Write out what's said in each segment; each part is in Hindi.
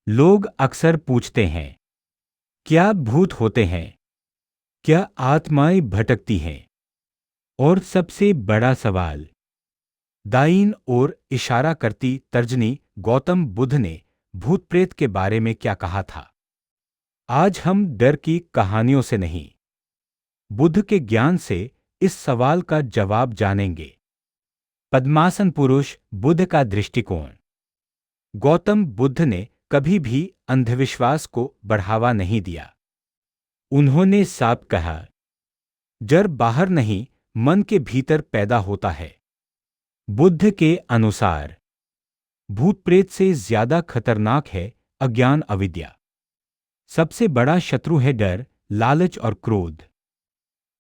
लोग अक्सर पूछते हैं, क्या भूत होते हैं? क्या आत्माएं भटकती हैं? और सबसे बड़ा सवाल, दाईं ओर इशारा करती तर्जनी गौतम बुद्ध ने भूत प्रेत के बारे में क्या कहा था? आज हम डर की कहानियों से नहीं, बुद्ध के ज्ञान से इस सवाल का जवाब जानेंगे। पद्मासन पुरुष बुद्ध का दृष्टिकोण। गौतम बुद्ध ने कभी भी अंधविश्वास को बढ़ावा नहीं दिया। उन्होंने साफ कहा, डर बाहर नहीं, मन के भीतर पैदा होता है। बुद्ध के अनुसार भूत प्रेत से ज्यादा खतरनाक है अज्ञान, अविद्या। सबसे बड़ा शत्रु है डर, लालच और क्रोध।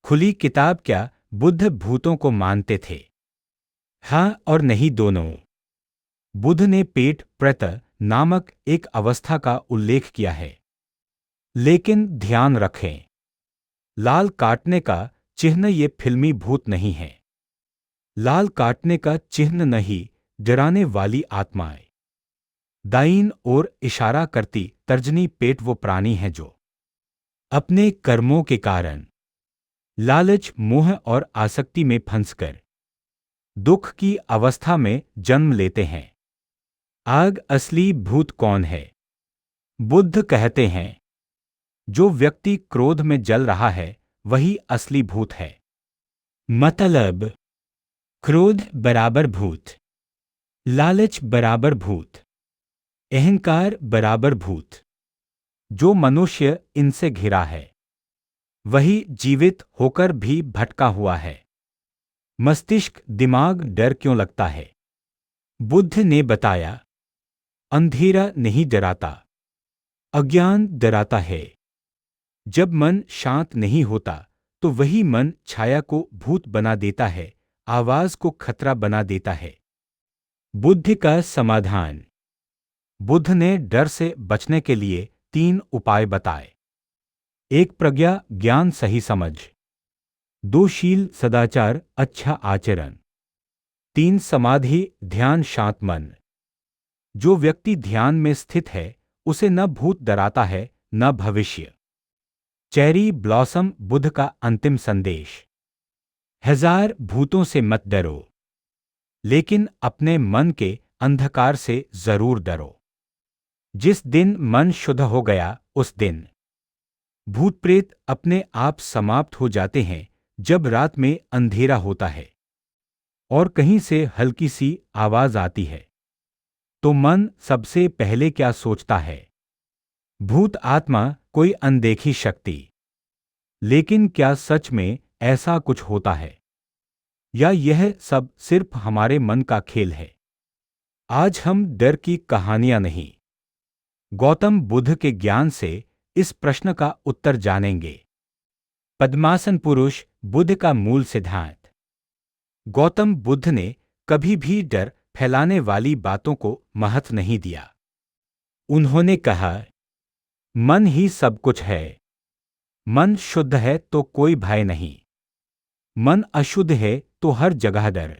खुली किताब। क्या बुद्ध भूतों को मानते थे? हाँ और नहीं दोनों। बुद्ध ने पेट प्रत नामक एक अवस्था का उल्लेख किया है। लेकिन ध्यान रखें, लाल काटने का चिन्ह ये फिल्मी भूत नहीं है। लाल काटने का चिन्ह नहीं, डराने वाली आत्माएं। दाईं ओर इशारा करती तर्जनी पेट वो प्राणी है जो अपने कर्मों के कारण लालच, मोह और आसक्ति में फंसकर दुख की अवस्था में जन्म लेते हैं। आग असली भूत कौन है? बुद्ध कहते हैं, जो व्यक्ति क्रोध में जल रहा है वही असली भूत है। मतलब, क्रोध बराबर भूत, लालच बराबर भूत, अहंकार बराबर भूत। जो मनुष्य इनसे घिरा है वही जीवित होकर भी भटका हुआ है। मस्तिष्क, दिमाग डर क्यों लगता है? बुद्ध ने बताया, अंधेरा नहीं डराता, अज्ञान डराता है। जब मन शांत नहीं होता तो वही मन छाया को भूत बना देता है, आवाज को खतरा बना देता है। बुद्ध का समाधान। बुद्ध ने डर से बचने के लिए 3 उपाय बताए। 1 प्रज्ञा, ज्ञान, सही समझ। 2 शील, सदाचार, अच्छा आचरण। 3 समाधि, ध्यान, शांत मन। जो व्यक्ति ध्यान में स्थित है उसे न भूत डराता है न भविष्य। चेरी ब्लॉसम बुद्ध का अंतिम संदेश। 1000 भूतों से मत डरो, लेकिन अपने मन के अंधकार से जरूर डरो। जिस दिन मन शुद्ध हो गया उस दिन भूत प्रेत अपने आप समाप्त हो जाते हैं। जब रात में अंधेरा होता है और कहीं से हल्की सी आवाज आती है तो मन सबसे पहले क्या सोचता है? भूत, आत्मा, कोई अनदेखी शक्ति। लेकिन क्या सच में ऐसा कुछ होता है या यह सब सिर्फ हमारे मन का खेल है? आज हम डर की कहानियां नहीं, गौतम बुद्ध के ज्ञान से इस प्रश्न का उत्तर जानेंगे। पद्मासन पुरुष बुद्ध का मूल सिद्धांत। गौतम बुद्ध ने कभी भी डर फैलाने वाली बातों को महत्व नहीं दिया। उन्होंने कहा, मन ही सब कुछ है। मन शुद्ध है तो कोई भय नहीं, मन अशुद्ध है तो हर जगह डर।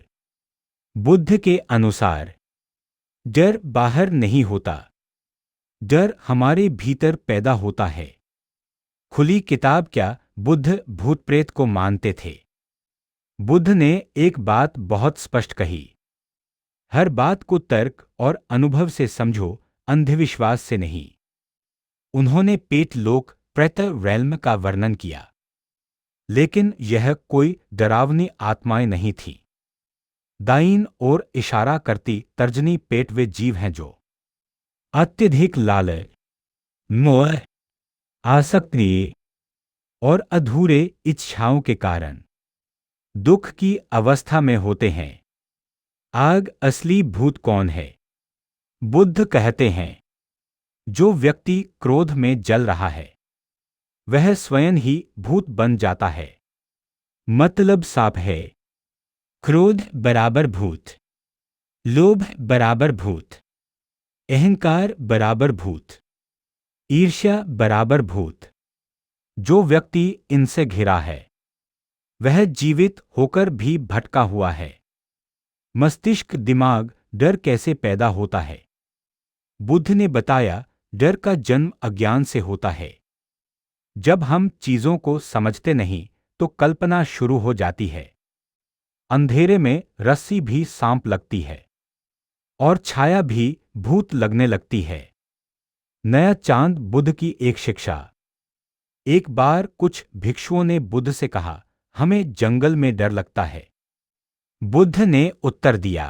बुद्ध के अनुसार डर बाहर नहीं होता, डर हमारे भीतर पैदा होता है। खुली किताब। क्या बुद्ध भूत प्रेत को मानते थे? बुद्ध ने एक बात बहुत स्पष्ट कही, हर बात को तर्क और अनुभव से समझो, अंधविश्वास से नहीं। उन्होंने पेट लोक प्रेत रेल्म का वर्णन किया, लेकिन यह कोई डरावनी आत्माएं नहीं थी। दाईं ओर इशारा करती तर्जनी पेट वे जीव हैं जो अत्यधिक लालच, मोह, आसक्ति और अधूरे इच्छाओं के कारण दुख की अवस्था में होते हैं। आग असली भूत कौन है? बुद्ध कहते हैं, जो व्यक्ति क्रोध में जल रहा है वह स्वयं ही भूत बन जाता है। मतलब साफ है, क्रोध बराबर भूत, लोभ बराबर भूत, अहंकार बराबर भूत, ईर्ष्या बराबर भूत। जो व्यक्ति इनसे घिरा है वह जीवित होकर भी भटका हुआ है। मस्तिष्क, दिमाग, डर कैसे पैदा होता है? बुद्ध ने बताया, डर का जन्म अज्ञान से होता है। जब हम चीजों को समझते नहीं तो कल्पना शुरू हो जाती है। अंधेरे में रस्सी भी सांप लगती है और छाया भी भूत लगने लगती है। नया चांद बुद्ध की एक शिक्षा। एक बार कुछ भिक्षुओं ने बुद्ध से कहा, हमें जंगल में डर लगता है। बुद्ध ने उत्तर दिया,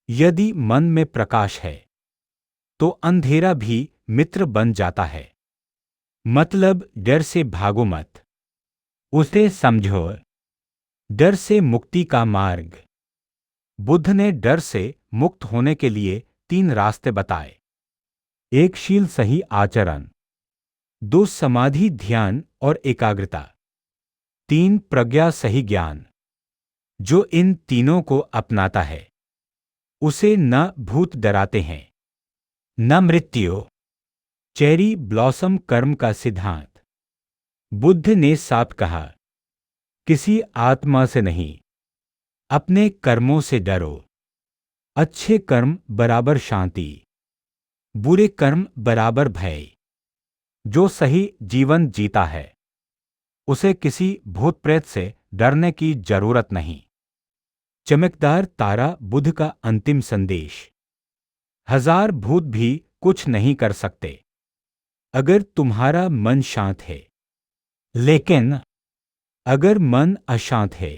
यदि मन में प्रकाश है तो अंधेरा भी मित्र बन जाता है। मतलब डर से भागो मत, उसे समझो। डर से मुक्ति का मार्ग। बुद्ध ने डर से मुक्त होने के लिए 3 रास्ते बताए। 1 शील सही आचरण, 2 समाधि ध्यान और एकाग्रता, 3 प्रज्ञा सही ज्ञान। जो इन तीनों को अपनाता है उसे न भूत डराते हैं न मृत्यु। चेरी ब्लॉसम कर्म का सिद्धांत। बुद्ध ने साफ कहा, किसी आत्मा से नहीं, अपने कर्मों से डरो। अच्छे कर्म बराबर शांति, बुरे कर्म बराबर भय। जो सही जीवन जीता है उसे किसी भूत प्रेत से डरने की जरूरत नहीं। चमकदार तारा बुद्ध का अंतिम संदेश। 1000 भूत भी कुछ नहीं कर सकते अगर तुम्हारा मन शांत है। लेकिन अगर मन अशांत है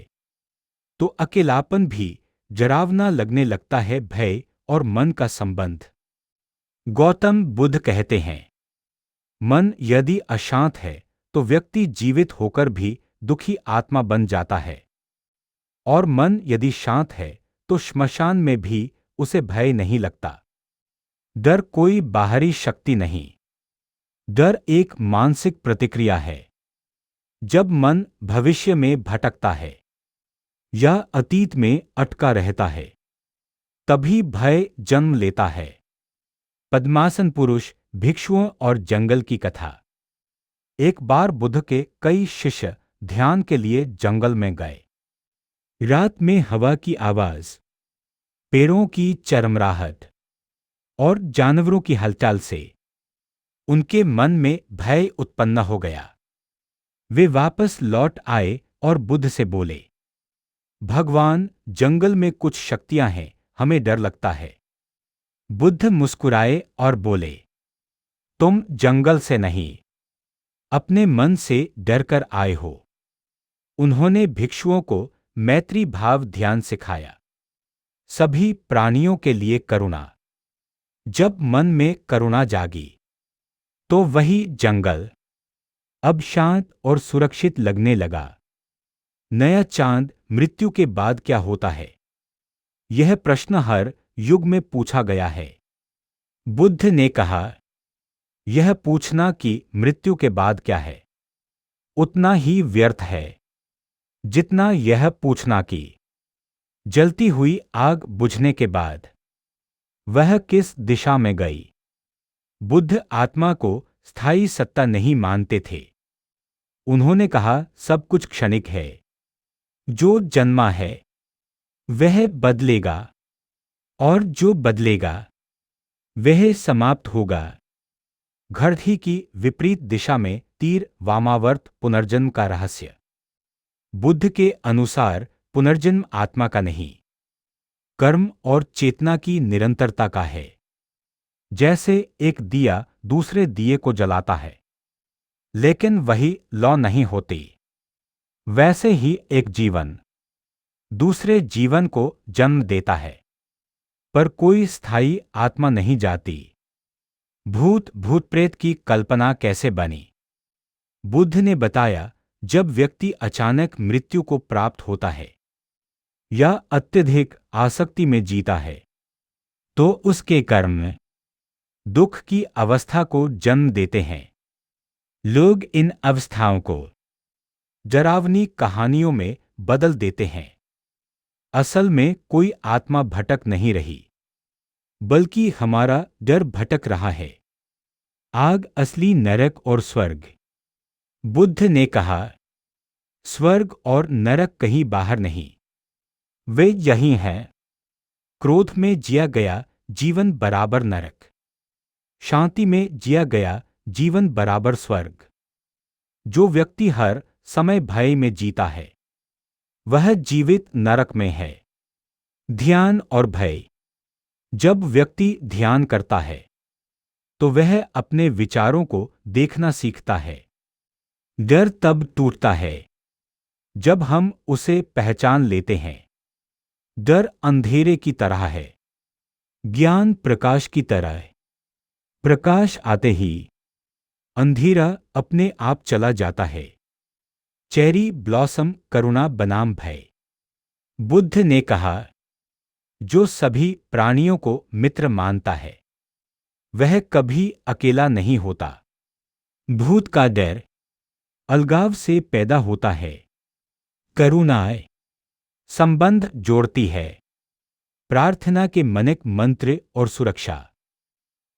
तो अकेलापन भी डरावना लगने लगता है। भय और मन का संबंध। गौतम बुद्ध कहते हैं, मन यदि अशांत है तो व्यक्ति जीवित होकर भी दुखी आत्मा बन जाता है, और मन यदि शांत है तो श्मशान में भी उसे भय नहीं लगता। डर कोई बाहरी शक्ति नहीं, डर एक मानसिक प्रतिक्रिया है। जब मन भविष्य में भटकता है या अतीत में अटका रहता है तभी भय जन्म लेता है। पद्मासन पुरुष, भिक्षुओं और जंगल की कथा। एक बार बुद्ध के कई शिष्य ध्यान के लिए जंगल में गए। रात में हवा की आवाज, पेड़ों की चरमराहट और जानवरों की हलचल से उनके मन में भय उत्पन्न हो गया। वे वापस लौट आए और बुद्ध से बोले, भगवान, जंगल में कुछ शक्तियां हैं, हमें डर लगता है। बुद्ध मुस्कुराए और बोले, तुम जंगल से नहीं, अपने मन से डरकर आए हो। उन्होंने भिक्षुओं को मैत्री भाव ध्यान सिखाया। सभी प्राणियों के लिए करुणा। जब मन में करुणा जागी तो वही जंगल अब शांत और सुरक्षित लगने लगा। नया चांद, मृत्यु के बाद क्या होता है? यह प्रश्न हर युग में पूछा गया है। बुद्ध ने कहा, यह पूछना कि मृत्यु के बाद क्या है उतना ही व्यर्थ है जितना यह पूछना कि जलती हुई आग बुझने के बाद वह किस दिशा में गई। बुद्ध आत्मा को स्थायी सत्ता नहीं मानते थे। उन्होंने कहा, सब कुछ क्षणिक है। जो जन्मा है वह बदलेगा और जो बदलेगा वह समाप्त होगा। घड़ी की विपरीत दिशा में तीर, वामावर्त पुनर्जन्म का रहस्य। बुद्ध के अनुसार पुनर्जन्म आत्मा का नहीं, कर्म और चेतना की निरंतरता का है। जैसे एक दिया दूसरे दिए को जलाता है लेकिन वही लौ नहीं होती, वैसे ही एक जीवन दूसरे जीवन को जन्म देता है, पर कोई स्थायी आत्मा नहीं जाती। भूत प्रेत की कल्पना कैसे बनी? बुद्ध ने बताया, जब व्यक्ति अचानक मृत्यु को प्राप्त होता है या अत्यधिक आसक्ति में जीता है तो उसके कर्म दुख की अवस्था को जन्म देते हैं। लोग इन अवस्थाओं को डरावनी कहानियों में बदल देते हैं। असल में कोई आत्मा भटक नहीं रही, बल्कि हमारा डर भटक रहा है। आग असली नरक और स्वर्ग। बुद्ध ने कहा, स्वर्ग और नरक कहीं बाहर नहीं, वे यही हैं। क्रोध में जिया गया जीवन बराबर नरक, शांति में जिया गया जीवन बराबर स्वर्ग। जो व्यक्ति हर समय भय में जीता है वह जीवित नरक में है। ध्यान और भय। जब व्यक्ति ध्यान करता है तो वह अपने विचारों को देखना सीखता है। डर तब टूटता है जब हम उसे पहचान लेते हैं। डर अंधेरे की तरह है, ज्ञान प्रकाश की तरह है। प्रकाश आते ही अंधेरा अपने आप चला जाता है। चेरी ब्लॉसम करुणा बनाम भय। बुद्ध ने कहा, जो सभी प्राणियों को मित्र मानता है वह कभी अकेला नहीं होता। भूत का डर अलगाव से पैदा होता है। करुणा संबंध जोड़ती है। प्रार्थना के मानक मंत्र और सुरक्षा।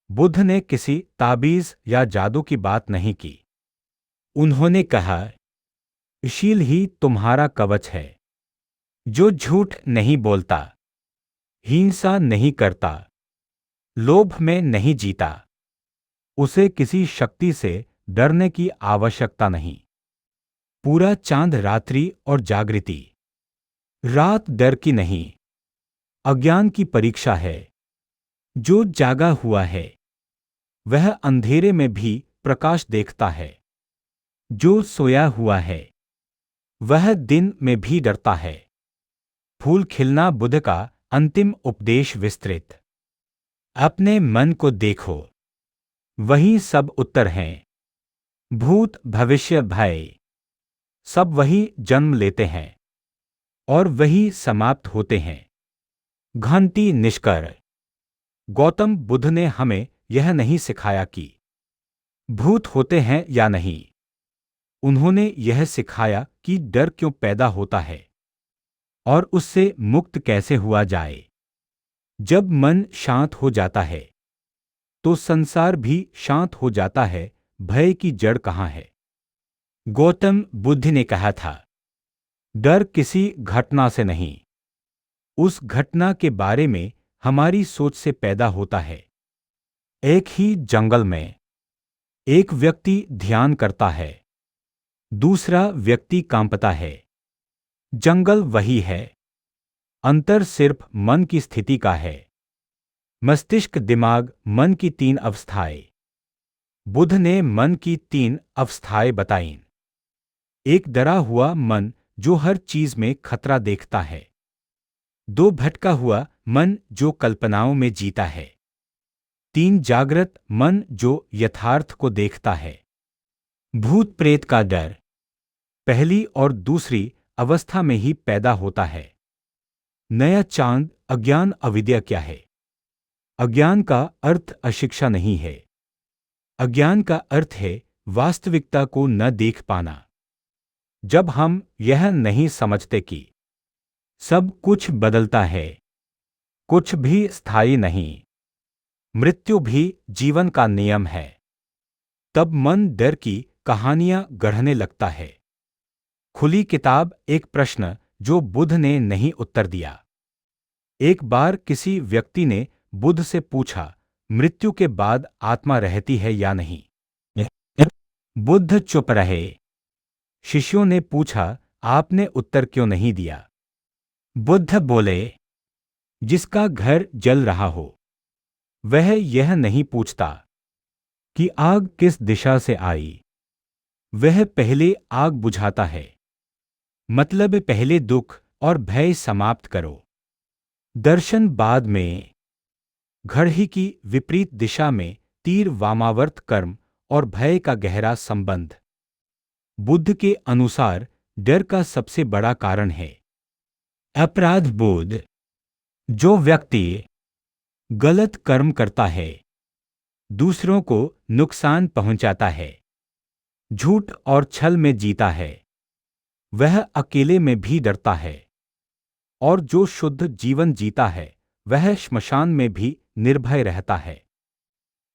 बुद्ध ने किसी ताबीज या जादू की बात नहीं की। उन्होंने कहा, शील ही तुम्हारा कवच है। जो झूठ नहीं बोलता, हिंसा नहीं करता, लोभ में नहीं जीता, उसे किसी शक्ति से डरने की आवश्यकता नहीं। पूरा चांद रात्रि और जागृति। रात डर की नहीं, अज्ञान की परीक्षा है। जो जागा हुआ है वह अंधेरे में भी प्रकाश देखता है। जो सोया हुआ है वह दिन में भी डरता है। फूल खिलना बुद्ध का अंतिम उपदेश विस्तृत। अपने मन को देखो, वही सब उत्तर हैं। भूत भविष्य भय सब वही जन्म लेते हैं और वही समाप्त होते हैं। घंटी निष्कर। गौतम बुद्ध ने हमें यह नहीं सिखाया कि भूत होते हैं या नहीं। उन्होंने यह सिखाया कि डर क्यों पैदा होता है और उससे मुक्त कैसे हुआ जाए। जब मन शांत हो जाता है तो संसार भी शांत हो जाता है। भय की जड़ कहाँ है? गौतम बुद्ध ने कहा था, डर किसी घटना से नहीं, उस घटना के बारे में हमारी सोच से पैदा होता है। एक ही जंगल में एक व्यक्ति ध्यान करता है, दूसरा व्यक्ति कांपता है। जंगल वही है, अंतर सिर्फ मन की स्थिति का है। मस्तिष्क, दिमाग, मन की 3 अवस्थाएं। बुद्ध ने मन की 3 अवस्थाएं बताईं। एक डरा हुआ मन जो हर चीज में खतरा देखता है। 2 भटका हुआ मन जो कल्पनाओं में जीता है। 3 जागृत मन जो यथार्थ को देखता है। भूत प्रेत का डर पहली और दूसरी अवस्था में ही पैदा होता है। नया चांद। अज्ञान अविद्या क्या है? अज्ञान का अर्थ अशिक्षा नहीं है। अज्ञान का अर्थ है वास्तविकता को न देख पाना। जब हम यह नहीं समझते कि सब कुछ बदलता है, कुछ भी स्थायी नहीं, मृत्यु भी जीवन का नियम है, तब मन डर की कहानियां गढ़ने लगता है। खुली किताब। एक प्रश्न जो बुद्ध ने नहीं उत्तर दिया। एक बार किसी व्यक्ति ने बुद्ध से पूछा, मृत्यु के बाद आत्मा रहती है या नहीं? बुद्ध चुप रहे। शिष्यों ने पूछा, आपने उत्तर क्यों नहीं दिया? बुद्ध बोले, जिसका घर जल रहा हो वह यह नहीं पूछता कि आग किस दिशा से आई, वह पहले आग बुझाता है। मतलब पहले दुख और भय समाप्त करो, दर्शन बाद में। घड़ी की विपरीत दिशा में तीर वामावर्त कर्म और भय का गहरा संबंध। बुद्ध के अनुसार डर का सबसे बड़ा कारण है अपराध बोध। जो व्यक्ति गलत कर्म करता है, दूसरों को नुकसान पहुंचाता है, झूठ और छल में जीता है, वह अकेले में भी डरता है। और जो शुद्ध जीवन जीता है वह श्मशान में भी निर्भय रहता है।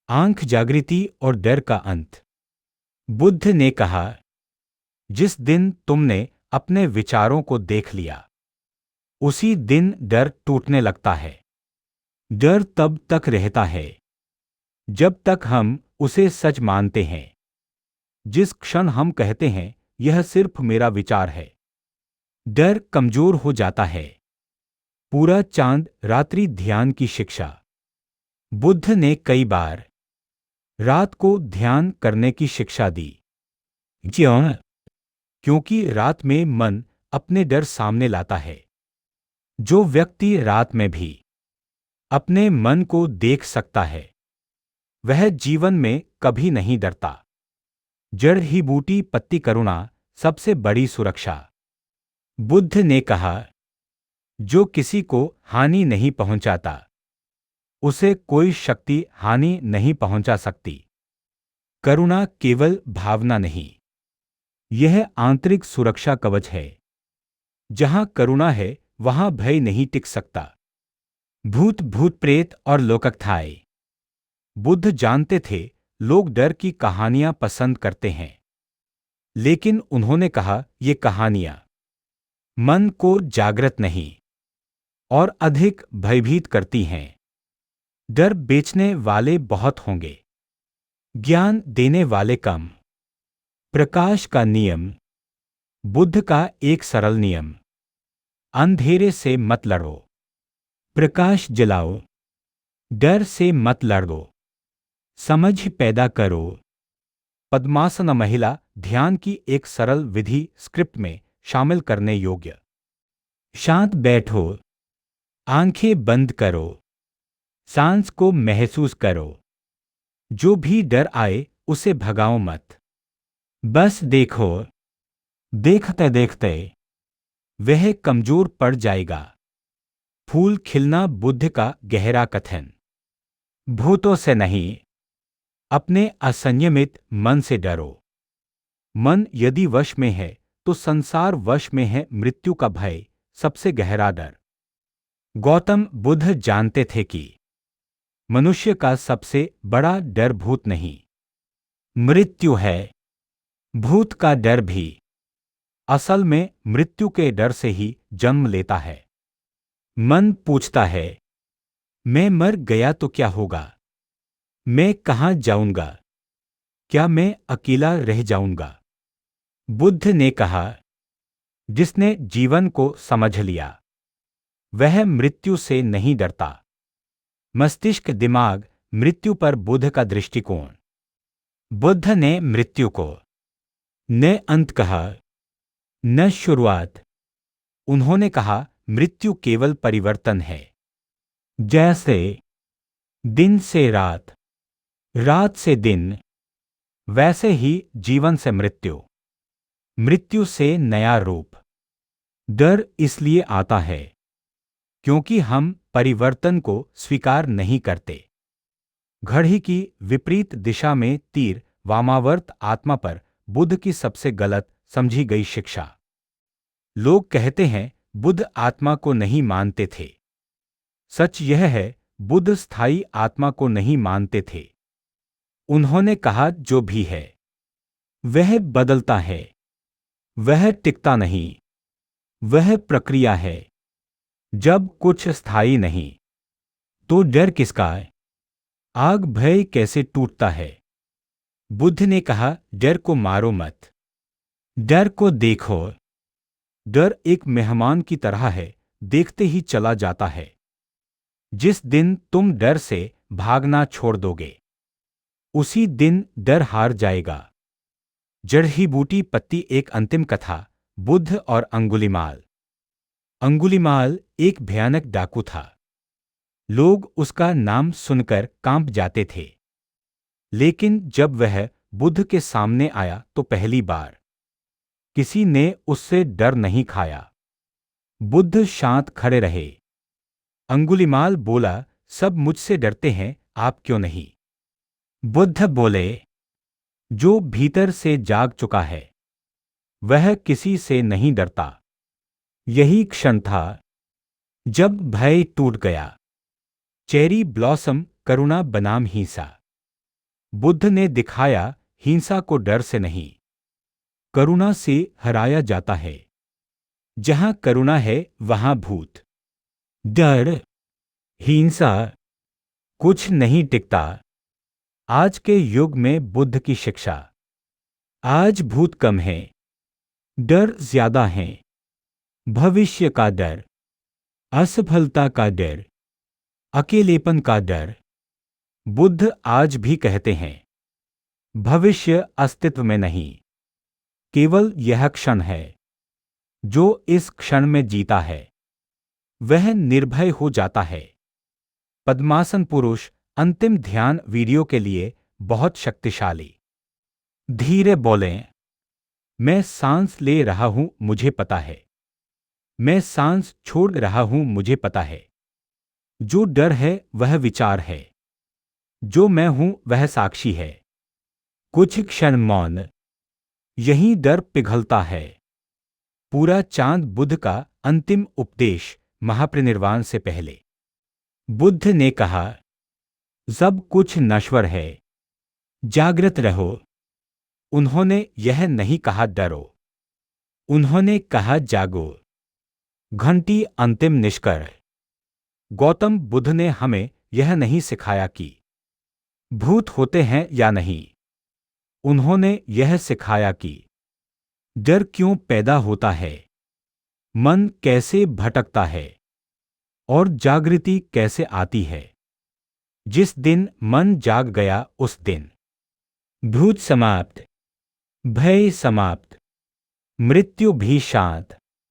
आंख जागृति और डर का अंत। बुद्ध ने कहा, जिस दिन तुमने अपने विचारों को देख लिया उसी दिन डर टूटने लगता है। डर तब तक रहता है जब तक हम उसे सच मानते हैं। जिस क्षण हम कहते हैं यह सिर्फ मेरा विचार है, डर कमजोर हो जाता है। पूरा चांद रात्रि ध्यान की शिक्षा। बुद्ध ने कई बार रात को ध्यान करने की शिक्षा दी। क्यों? क्योंकि रात में मन अपने डर सामने लाता है। जो व्यक्ति रात में भी अपने मन को देख सकता है वह जीवन में कभी नहीं डरता। जड़ ही बूटी पत्ती करुणा सबसे बड़ी सुरक्षा। बुद्ध ने कहा, जो किसी को हानि नहीं पहुंचाता उसे कोई शक्ति हानि नहीं पहुंचा सकती। करुणा केवल भावना नहीं, यह आंतरिक सुरक्षा कवच है। जहां करुणा है वहां भय नहीं टिक सकता। भूत भूत प्रेत और लोककथाएं। बुद्ध जानते थे लोग डर की कहानियां पसंद करते हैं, लेकिन उन्होंने कहा ये कहानियां मन को जागृत नहीं और अधिक भयभीत करती हैं। डर बेचने वाले बहुत होंगे, ज्ञान देने वाले कम। प्रकाश का नियम। बुद्ध का एक सरल नियम, अंधेरे से मत लड़ो, प्रकाश जलाओ। डर से मत लड़ो, समझ पैदा करो। पद्मासन महिला ध्यान की एक सरल विधि स्क्रिप्ट में शामिल करने योग्य। शांत बैठो, आंखें बंद करो, सांस को महसूस करो। जो भी डर आए उसे भगाओ मत, बस देखो। देखते देखते वह कमजोर पड़ जाएगा। फूल खिलना बुद्ध का गहरा कथन। भूतों से नहीं, अपने असंयमित मन से डरो। मन यदि वश में है तो संसार वश में है। मृत्यु का भय सबसे गहरा डर। गौतम बुद्ध जानते थे कि मनुष्य का सबसे बड़ा डर भूत नहीं, मृत्यु है। भूत का डर भी असल में मृत्यु के डर से ही जन्म लेता है। मन पूछता है, मैं मर गया तो क्या होगा? मैं कहां जाऊंगा? क्या मैं अकेला रह जाऊंगा? बुद्ध ने कहा, जिसने जीवन को समझ लिया वह मृत्यु से नहीं डरता। मस्तिष्क दिमाग मृत्यु पर बुद्ध का दृष्टिकोण। बुद्ध ने मृत्यु को न अंत कहा, न शुरुआत। उन्होंने कहा मृत्यु केवल परिवर्तन है। जैसे दिन से रात, रात से दिन, वैसे ही जीवन से मृत्यु, मृत्यु से नया रूप। डर इसलिए आता है क्योंकि हम परिवर्तन को स्वीकार नहीं करते। घड़ी की विपरीत दिशा में तीर वामावर्त आत्मा पर बुद्ध की सबसे गलत समझी गई शिक्षा। लोग कहते हैं बुद्ध आत्मा को नहीं मानते थे। सच यह है, बुद्ध स्थायी आत्मा को नहीं मानते थे। उन्होंने कहा जो भी है वह बदलता है, वह टिकता नहीं, वह प्रक्रिया है। जब कुछ स्थायी नहीं तो डर किसका है? आग भय कैसे टूटता है? बुद्ध ने कहा डर को मारो मत, डर को देखो। डर एक मेहमान की तरह है, देखते ही चला जाता है। जिस दिन तुम डर से भागना छोड़ दोगे उसी दिन डर हार जाएगा। जड़ी बूटी पत्ती। एक अंतिम कथा, बुद्ध और अंगुलीमाल। अंगुलीमाल एक भयानक डाकू था। लोग उसका नाम सुनकर कांप जाते थे, लेकिन जब वह बुद्ध के सामने आया तो पहली बार किसी ने उससे डर नहीं खाया। बुद्ध शांत खड़े रहे। अंगुलीमाल बोला, सब मुझसे डरते हैं, आप क्यों नहीं? बुद्ध बोले, जो भीतर से जाग चुका है वह किसी से नहीं डरता। यही क्षण था जब भय टूट गया। चेरी ब्लॉसम करुणा बनाम हिंसा। बुद्ध ने दिखाया हिंसा को डर से नहीं, करुणा से हराया जाता है। जहां करुणा है वहां भूत, डर, हिंसा कुछ नहीं टिकता। आज के युग में बुद्ध की शिक्षा। आज भूत कम है, डर ज्यादा है। भविष्य का डर, असफलता का डर, अकेलेपन का डर। बुद्ध आज भी कहते हैं, भविष्य अस्तित्व में नहीं, केवल यह क्षण है। जो इस क्षण में जीता है वह निर्भय हो जाता है। पद्मासन पुरुष अंतिम ध्यान वीडियो के लिए बहुत शक्तिशाली। धीरे बोलें, मैं सांस ले रहा हूं, मुझे पता है। मैं सांस छोड़ रहा हूं, मुझे पता है। जो डर है वह विचार है, जो मैं हूं वह साक्षी है। कुछ क्षण मौन, यही डर पिघलता है। पूरा चांद बुद्ध का अंतिम उपदेश महापरिनिर्वाण से पहले। बुद्ध ने कहा, सब कुछ नश्वर है, जागृत रहो। उन्होंने यह नहीं कहा डरो, उन्होंने कहा जागो। घंटी अंतिम निष्कर्ष। गौतम बुद्ध ने हमें यह नहीं सिखाया कि भूत होते हैं या नहीं। उन्होंने यह सिखाया कि डर क्यों पैदा होता है, मन कैसे भटकता है और जागृति कैसे आती है। जिस दिन मन जाग गया उस दिन भूत समाप्त, भय समाप्त, मृत्यु भी शांत।